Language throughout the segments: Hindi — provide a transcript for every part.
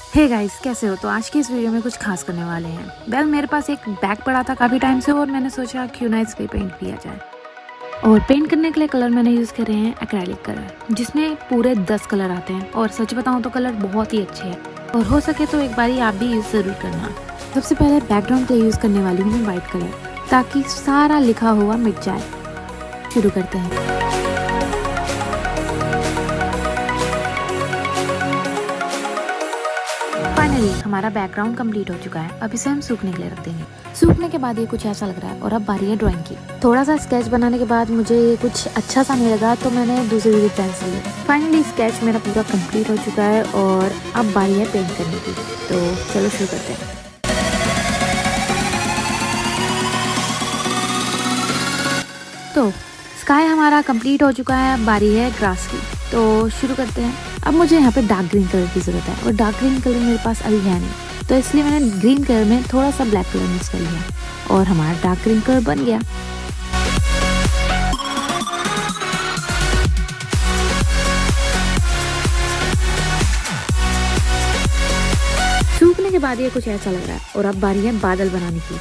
हे गाइस, कैसे हो? तो आज की इस वीडियो में कुछ खास करने वाले हैं। मेरे पास एक बैग पड़ा था काफ़ी टाइम से और मैंने सोचा क्यों ना इस पे पेंट किया जाए। और पेंट करने के लिए कलर मैंने यूज़ करे हैं एक्रेलिक कलर, जिसमें पूरे 10 कलर आते हैं और सच बताऊं तो कलर बहुत ही अच्छे हैं और हो सके तो एक बारी आप भी यूज़ ज़रूर करना। सबसे पहले बैकग्राउंड के लिए यूज़ करने वाली हूँ मैं वाइट कलर, ताकि सारा लिखा हुआ मिट जाए। शुरू करते हैं। फाइनली हमारा बैकग्राउंड कंप्लीट हो चुका है। अब इसे हम सूखने के लिए रख देंगे। सूखने के बाद ये कुछ ऐसा लग रहा है और अब बारी है ड्राइंग की। थोड़ा सा स्केच बनाने के बाद मुझे ये कुछ अच्छा सा नहीं लगा तो मैंने दूसरी पेंसिल ली। फाइनली स्केच मेरा पूरा कंप्लीट हो चुका है और अब बारी है पेंट करने की। तो चलो शुरू करते हैं। तो स्काई हमारा कंप्लीट हो चुका है, बारी है ग्रास की। तो शुरू करते हैं। अब मुझे यहाँ पे डार्क ग्रीन कलर की ज़रूरत है और डार्क ग्रीन कलर मेरे पास अभी है नहीं, तो इसलिए मैंने ग्रीन कलर में थोड़ा सा ब्लैक कलर मिक्स कर लिया और हमारा डार्क ग्रीन कलर बन गया। सूखने के बाद ये कुछ ऐसा लग रहा है और अब बारी है बादल बनाने की।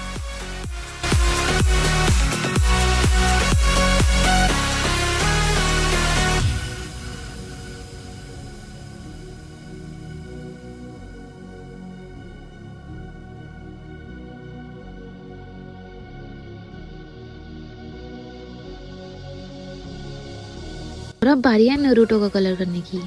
और अब बारी है नारुतो का कलर करने की।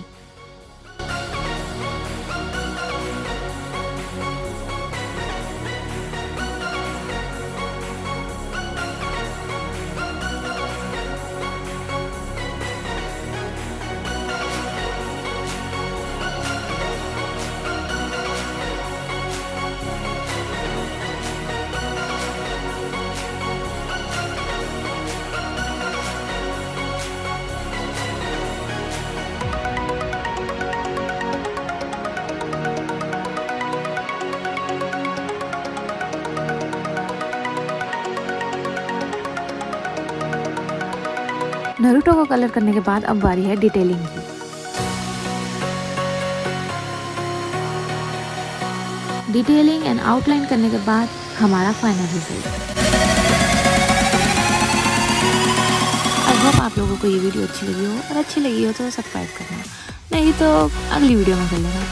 नारुतो को कलर करने के बाद अब बारी है डिटेलिंग की। डिटेलिंग एंड आउटलाइन करने के बाद हमारा फाइनल रिजल्ट। आई होप आप लोगों को ये वीडियो अच्छी लगी हो, और अच्छी लगी हो तो सब्सक्राइब करना, नहीं तो अगली वीडियो में कर लेना।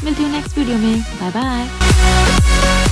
मिलती हूँ नेक्स्ट वीडियो में। Bye bye.